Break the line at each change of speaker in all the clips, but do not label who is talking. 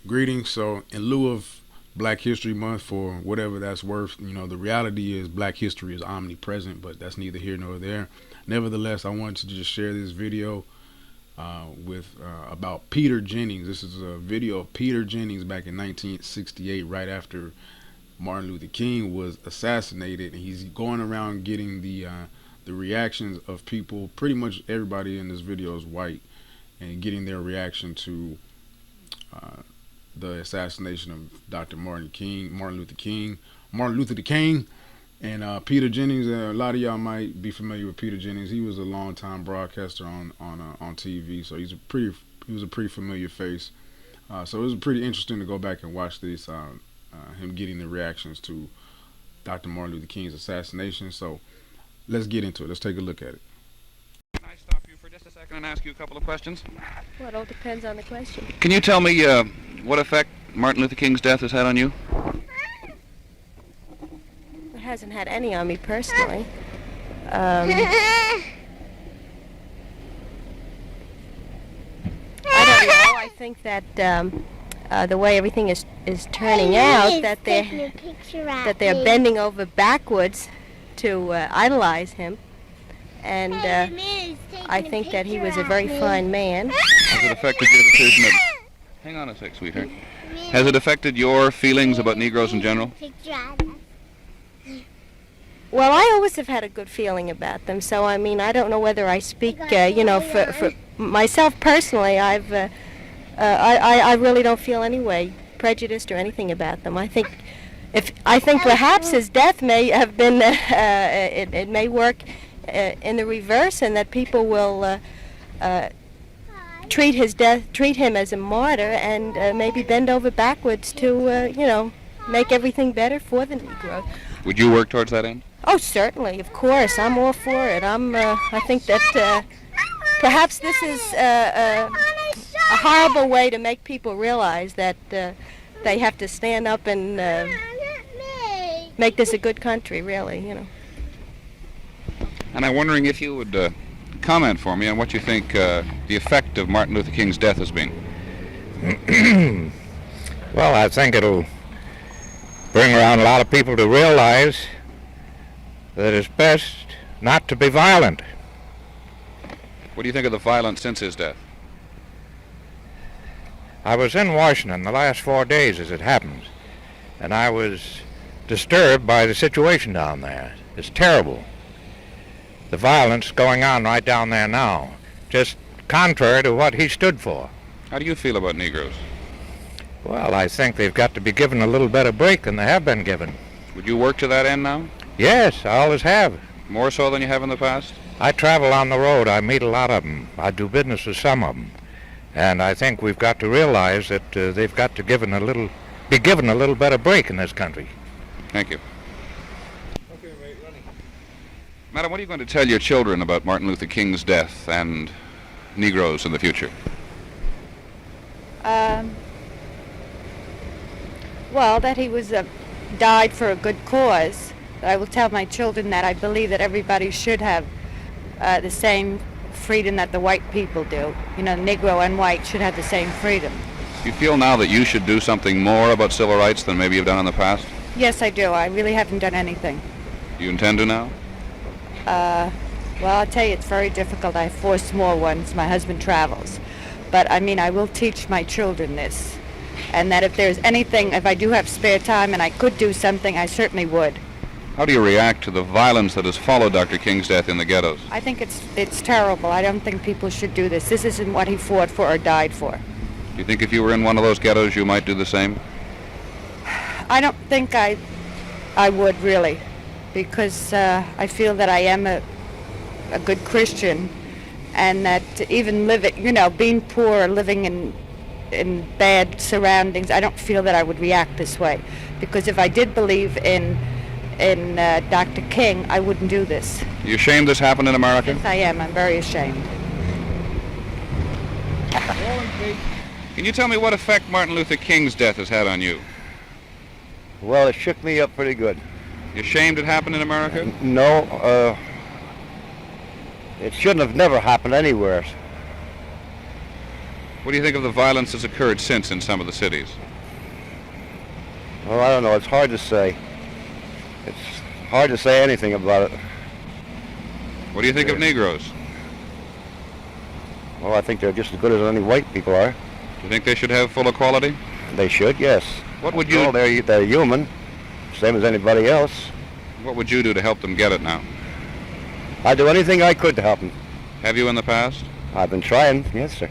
Greetings. So, in lieu of Black History Month, for whatever that's worth, the reality is Black history is omnipresent, but that's neither here nor there. Nevertheless, I wanted to just share this video with about Peter Jennings. This is a video of Peter Jennings back in 1968, right after Martin Luther King was assassinated, and he's going around getting the reactions of people. Pretty much everybody in this video is white, and getting their reaction to the assassination of Dr. Martin Luther King, and Peter Jennings. A lot of y'all might be familiar with Peter Jennings. He was a longtime broadcaster on TV, so he was a pretty familiar face. So it was pretty interesting to go back and watch this, him getting the reactions to Dr. Martin Luther King's assassination. So let's get into it. Let's take a look at it.
Can I stop you for just a second and ask you a couple of questions?
Well, it all depends on the question.
Can you tell me what effect Martin Luther King's death has had on you?
It hasn't had any on me personally. I don't know. I think that the way everything is turning out, that they're bending over backwards to idolize him, and I think that he was a very fine man.
Has it affected your decision of... Hang on a sec, sweetheart. Has it affected your feelings about Negroes in general?
Well, I always have had a good feeling about them, so I mean, I don't know whether I speak, for myself personally. I really don't feel any way prejudiced or anything about them. I think perhaps his death may have been, it may work in the reverse, and that people will treat him as a martyr, and maybe bend over backwards to, make everything better for the Negro.
Would you work towards that end?
Oh, certainly, of course. I'm all for it. I think that perhaps this is a horrible way to make people realize that they have to stand up and make this a good country, really,
And I'm wondering if you would comment for me on what you think the effect of Martin Luther King's death has been.
Well, I think it'll bring around a lot of people to realize that it's best not to be violent.
What do you think of the violence since his death?
I was in Washington the last 4 days as it happens, and I was disturbed by the situation down there. It's terrible. The violence going on right down there now, just contrary to what he stood for.
How do you feel about Negroes?
Well, I think they've got to be given a little better break than they have been given.
Would you work to that end now?
Yes, I always have.
More so than you have in the past?
I travel on the road. I meet a lot of them. I do business with some of them. And I think we've got to realize that they've got to be given a little better break in this country.
Thank you. Okay, wait, running. Madam, what are you going to tell your children about Martin Luther King's death and Negroes in the future?
Well, that he was died for a good cause. I will tell my children that I believe that everybody should have the same freedom that the white people do. Negro and white should have the same freedom.
Do you feel now that you should do something more about civil rights than maybe you've done in the past?
Yes, I do. I really haven't done anything.
Do you intend to now?
Well, I'll tell you, it's very difficult. I have 4 small ones. My husband travels. But, I will teach my children this. And that if there's anything, if I do have spare time and I could do something, I certainly would.
How do you react to the violence that has followed Dr. King's death in the ghettos?
I think it's terrible. I don't think people should do this. This isn't what he fought for or died for.
Do you think if you were in one of those ghettos you might do the same?
I don't think I would, really, because I feel that I am a good Christian, and that even being poor, living in bad surroundings, I don't feel that I would react this way. Because if I did believe in Dr. King, I wouldn't do this.
Are you ashamed this happened in America?
Yes, I am. I'm very ashamed.
Can you tell me what effect Martin Luther King's death has had on you?
Well, it shook me up pretty good.
You ashamed it happened in America?
No, it shouldn't have never happened anywhere.
What do you think of the violence that's occurred since in some of the cities?
Well, I don't know. It's hard to say. It's hard to say anything about it.
What do you think of Negroes?
Well, I think they're just as good as any white people are.
Do you think they should have full equality?
They should, yes.
What would you?
Well, they're human, same as anybody else.
What would you do to help them get it now?
I'd do anything I could to help them.
Have you in the past?
I've been trying, yes, sir.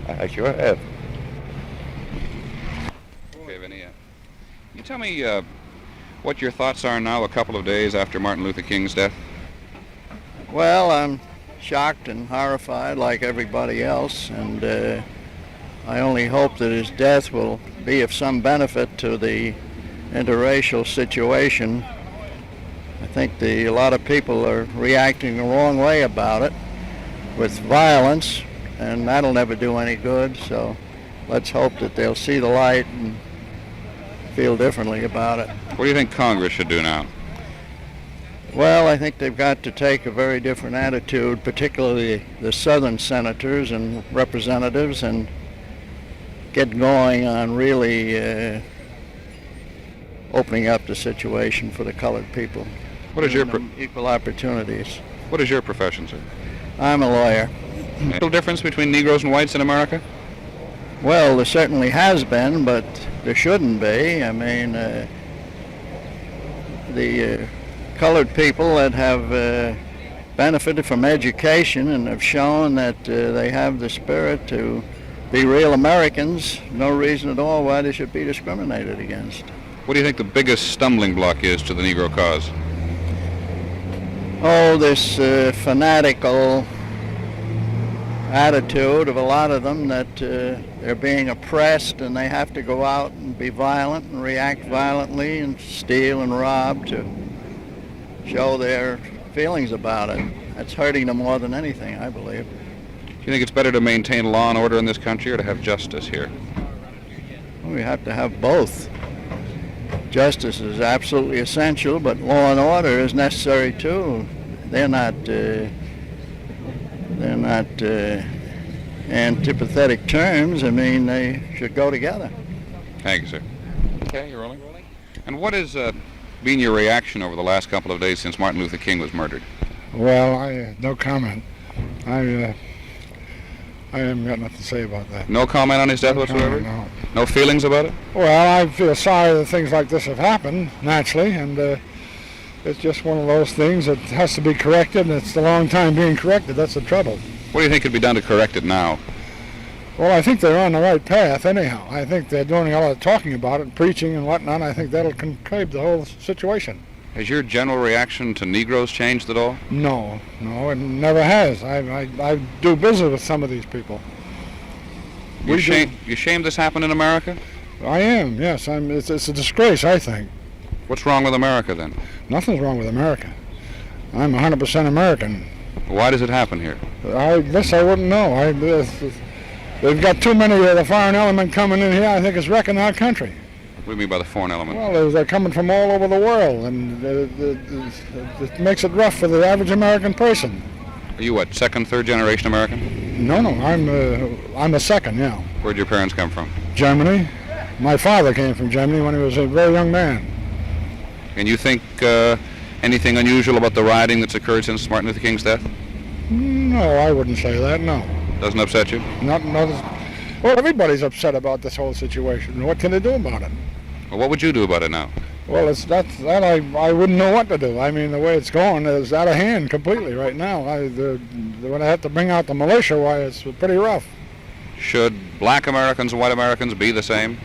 I sure have.
Okay, Vinny. Can you tell me what your thoughts are now, a couple of days after Martin Luther King's death?
Well, I'm shocked and horrified like everybody else, and I only hope that his death will be of some benefit to the interracial situation. I think a lot of people are reacting the wrong way about it with violence, and that'll never do any good, so let's hope that they'll see the light and feel differently about it.
What do you think Congress should do now?
Well, I think they've got to take a very different attitude, particularly the southern senators and representatives, and get going on really opening up the situation for the colored people.
What is your
equal opportunities?
What is your profession, sir?
I'm a lawyer.
Any difference between Negroes and whites in America?
Well, there certainly has been, but there shouldn't be. I mean, the colored people that have benefited from education and have shown that they have the spirit to be real Americans, no reason at all why they should be discriminated against.
What do you think the biggest stumbling block is to the Negro cause?
Oh, this fanatical attitude of a lot of them that they're being oppressed and they have to go out and be violent and react violently and steal and rob to show their feelings about it. That's hurting them more than anything, I believe.
Do you think it's better to maintain law and order in this country or to have justice here?
Well, we have to have both. Justice is absolutely essential, but law and order is necessary too. They're not antipathetic terms. I mean, they should go together.
Thank you, sir. Okay, you're rolling. And what has been your reaction over the last couple of days since Martin Luther King was murdered?
Well, no comment. I haven't got nothing to say about that.
No comment on his death whatsoever?
No.
No feelings about it?
Well, I feel sorry that things like this have happened, naturally, and it's just one of those things that has to be corrected, and it's a long time being corrected. That's the trouble.
What do you think could be done to correct it now?
Well, I think they're on the right path anyhow. I think they're doing a lot of talking about it, preaching and whatnot. I think that'll conclude the whole situation.
Has your general reaction to Negroes changed at all?
No, it never has. I do business with some of these people.
You ashamed this happened in America?
I am, yes. It's a disgrace, I think.
What's wrong with America then?
Nothing's wrong with America. I'm 100% American.
Why does it happen here?
I wouldn't know. They've got too many of the foreign element coming in here. I think it's wrecking our country.
What do you mean by the foreign element?
Well, they're coming from all over the world, and it makes it rough for the average American person.
Are you what, second, third generation American?
No, I'm a second, yeah.
Where'd your parents come from?
Germany. My father came from Germany when he was a very young man.
And you think anything unusual about the rioting that's occurred since Martin Luther King's death?
No, I wouldn't say that, no.
Doesn't upset you?
Not. Well, everybody's upset about this whole situation. What can they do about it?
Well, what would you do about it now?
Well, I wouldn't know what to do. I mean, the way it's going is out of hand completely right now. When I have to bring out the militia, why, it's pretty rough.
Should black Americans and white Americans be the same?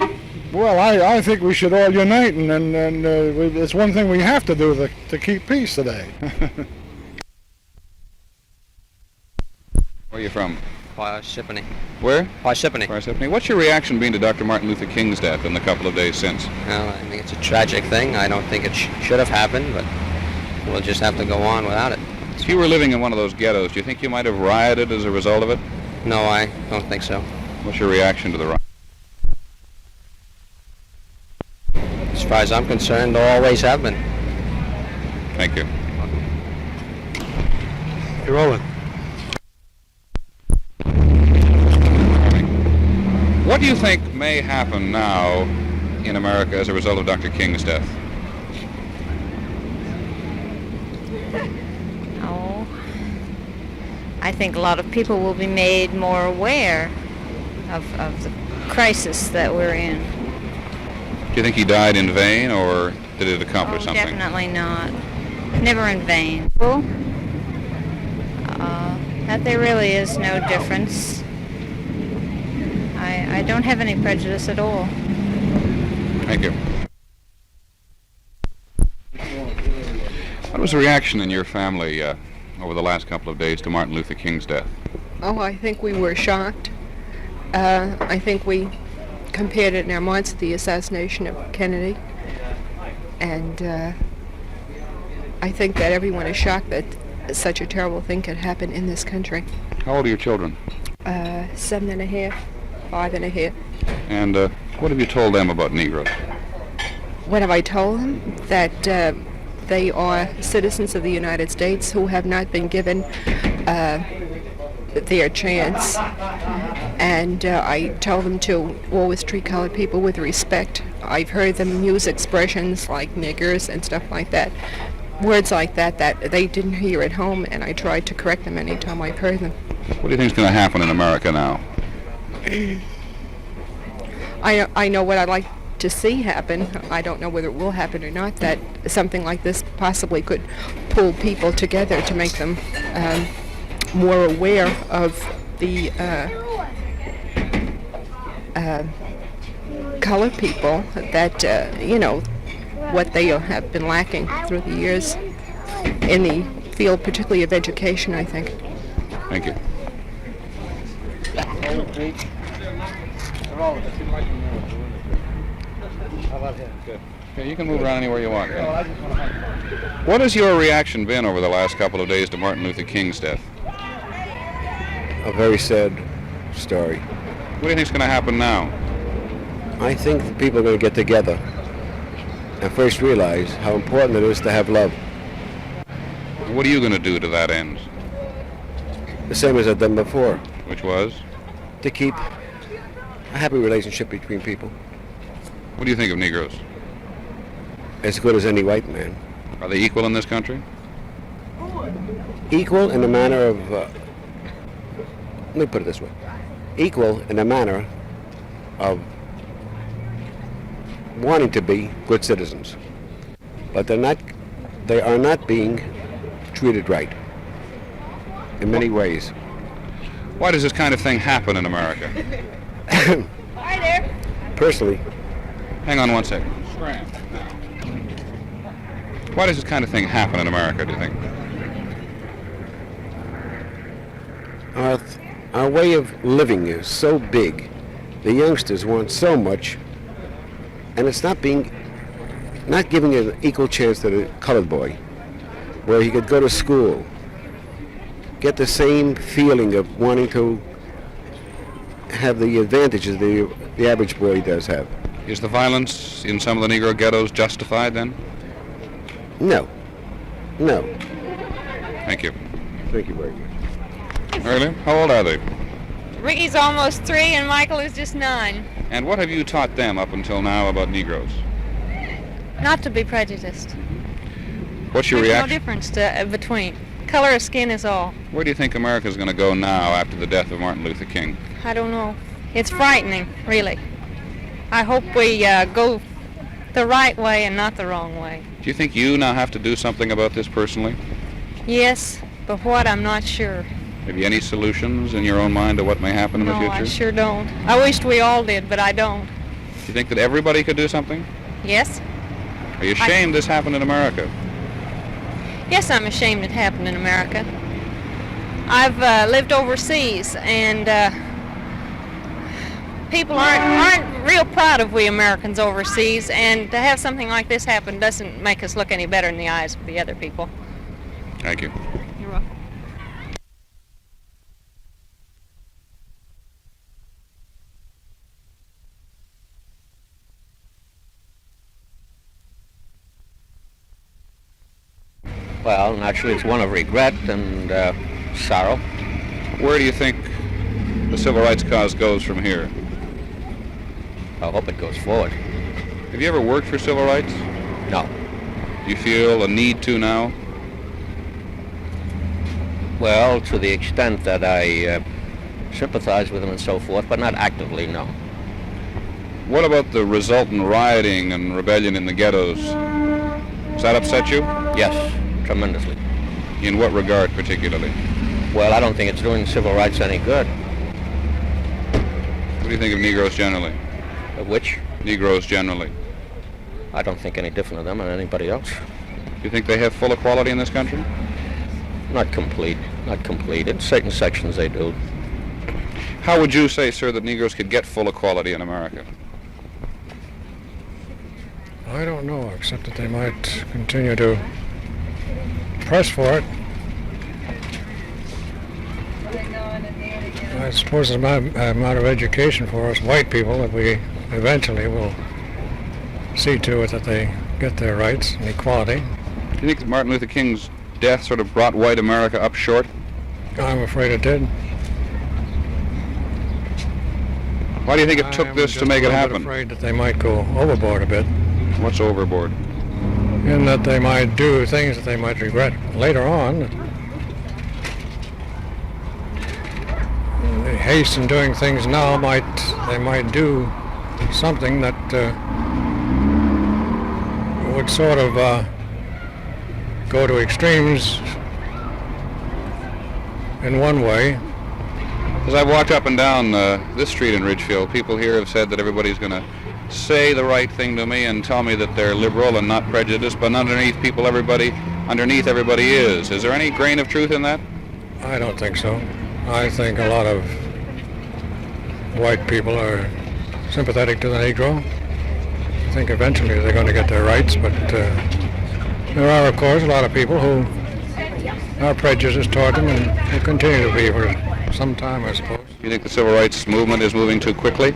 Well, I think we should all unite, and it's one thing we have to do to keep peace today.
Where are you from?
Parsippany.
Where?
Parsippany.
Parsippany. What's your reaction been to Dr. Martin Luther King's death in the couple of days since?
Well, I think it's a tragic thing. I don't think it should have happened, but we'll just have to go on without it.
If you were living in one of those ghettos, do you think you might have rioted as a result of it?
No, I don't think so.
What's your reaction to the riot?
As far as I'm concerned, there always have been.
Thank you.
You're rolling.
What do you think may happen now in America as a result of Dr. King's death?
Oh, I think a lot of people will be made more aware of the crisis that we're in.
Do you think he died in vain, or did it accomplish something?
Definitely not. Never in vain. That there really is no difference. I don't have any prejudice at all.
Thank you. What was the reaction in your family over the last couple of days to Martin Luther King's death?
Oh, I think we were shocked. I think we compared it in our minds to the assassination of Kennedy. And I think that everyone is shocked that such a terrible thing could happen in this country.
How old are your children?
7.5, 5.5.
And what have you told them about Negroes?
What have I told them? That they are citizens of the United States who have not been given their chance. And I tell them to always treat colored people with respect. I've heard them use expressions like niggers and stuff like that. Words like that they didn't hear at home, and I tried to correct them any time I've heard them.
What do you think is going to happen in America now?
I know what I'd like to see happen. I don't know whether it will happen or not, that something like this possibly could pull people together to make them more aware of the colored people, that, what they have been lacking through the years in the field, particularly of education, I think.
Thank you. Okay, you can move around anywhere you want. What has your reaction been over the last couple of days to Martin Luther King's death?
A very sad story.
What do you think is going to happen now?
I think the people are going to get together and first realize how important it is to have love.
What are you going to do to that end?
The same as I've done before.
Which was?
To keep a happy relationship between people.
What do you think of Negroes?
As good as any white man.
Are they equal in this country?
Equal in the manner of, let me put it this way. Equal in the manner of wanting to be good citizens. But they are not being treated right in many ways.
Why does this kind of thing happen in America?
Hi there.
Personally.
Hang on one second. Why does this kind of thing happen in America, do you think?
Our way of living is so big. The youngsters want so much, and it's not giving an equal chance to the colored boy, where he could go to school, get the same feeling of wanting to have the advantages the average boy does have.
Is the violence in some of the Negro ghettos justified then?
No. No.
Thank you.
Thank you very much.
Really? How old are they?
Ricky's almost 3 and Michael is just 9.
And what have you taught them up until now about Negroes?
Not to be prejudiced.
What's your
There's
reaction?
no difference between. Color of skin is all.
Where do you think America's going to go now after the death of Martin Luther King?
I don't know. It's frightening, really. I hope we go the right way and not the wrong way.
Do you think you now have to do something about this personally?
Yes, but what, I'm not sure.
Have you any solutions in your own mind to what may happen in the future?
No, I sure don't. I wished we all did, but I don't.
Do you think that everybody could do something?
Yes?
Are you ashamed this happened in America?
Yes, I'm ashamed it happened in America. I've lived overseas, and people aren't real proud of we Americans overseas, and to have something like this happen doesn't make us look any better in the eyes of the other people.
Thank you.
You're welcome.
Well, naturally, it's one of regret and sorrow.
Where do you think the civil rights cause goes from here?
I hope it goes forward.
Have you ever worked for civil rights?
No.
Do you feel a need to now?
Well, to the extent that I sympathize with them and so forth, but not actively, no.
What about the resultant rioting and rebellion in the ghettos? Does that upset you?
Yes, tremendously.
In what regard particularly?
Well, I don't think it's doing civil rights any good.
What do you think of Negroes generally?
Of which?
Negroes generally.
I don't think any different of them than anybody else.
Do you think they have full equality in this country?
Not complete, not complete. In certain sections they do.
How would you say, sir, that Negroes could get full equality in America?
I don't know, except that they might continue to press for it. I suppose it's a matter of education for us white people that we eventually will see to it that they get their rights and equality.
Do you think that Martin Luther King's death sort of brought white America up short?
I'm afraid it did.
Why do you think it took this to make it happen?
I'm afraid that they might go overboard a bit.
What's overboard?
In that they might do things that they might regret later on. The haste in doing things now they might do something that would sort of go to extremes in one way.
As I've walked up and down this street in Ridgefield, people here have said that everybody's going to say the right thing to me and tell me that they're liberal and not prejudiced, but underneath everybody is. Is there any grain of truth in that?
I don't think so. I think a lot of white people are sympathetic to the Negro. I think eventually they're going to get their rights, but there are, of course, a lot of people who are prejudiced toward them and will continue to be for some time, I suppose.
Do you think the civil rights movement is moving too quickly?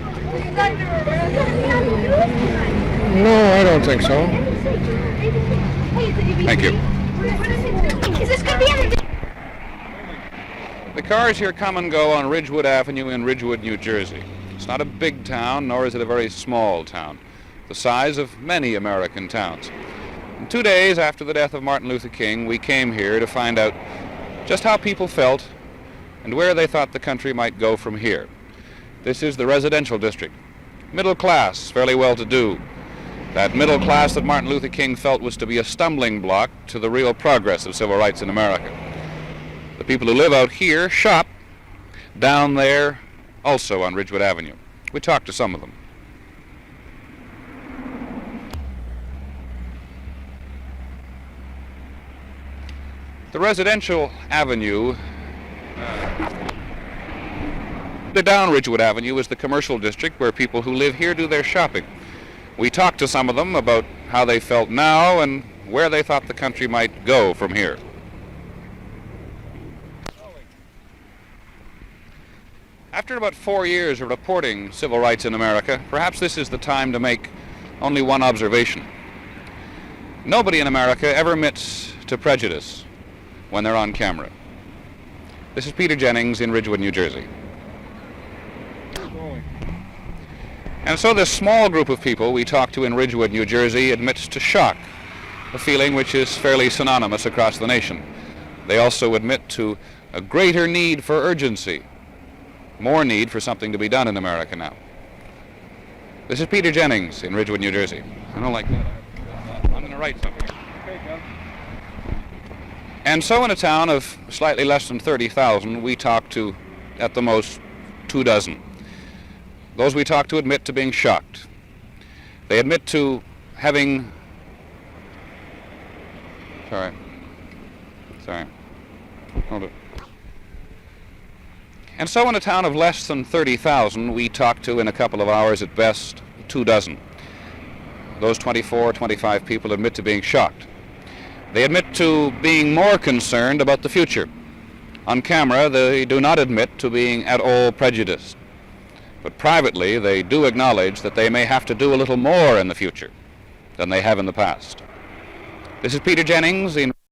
No, I don't think so.
Thank you. The cars here come and go on Ridgewood Avenue in Ridgewood, New Jersey. It's not a big town, nor is it a very small town, the size of many American towns. And 2 days after the death of Martin Luther King, we came here to find out just how people felt and where they thought the country might go from here. This is the residential district. Middle class, fairly well-to-do. That middle class that Martin Luther King felt was to be a stumbling block to the real progress of civil rights in America. The people who live out here shop down there also on Ridgewood Avenue. We talked to some of them. The residential avenue, down Ridgewood Avenue is the commercial district where people who live here do their shopping. We talked to some of them about how they felt now and where they thought the country might go from here. After about 4 years of reporting civil rights in America, perhaps this is the time to make only one observation. Nobody in America ever admits to prejudice when they're on camera. This is Peter Jennings in Ridgewood, New Jersey. And so this small group of people we talked to in Ridgewood, New Jersey admits to shock, a feeling which is fairly synonymous across the nation. They also admit to a greater need for urgency, more need for something to be done in America now. This is Peter Jennings in Ridgewood, New Jersey. I don't like that. I'm going to write something. And so in a town of slightly less than 30,000, we talked to, at the most, 24. Those we talked to admit to being shocked. They admit to having... Sorry. Hold it. And so in a town of less than 30,000, we talked to, in a couple of hours at best, 24. Those 24, 25 people admit to being shocked. They admit to being more concerned about the future. On camera, they do not admit to being at all prejudiced. But privately, they do acknowledge that they may have to do a little more in the future than they have in the past. This is Peter Jennings in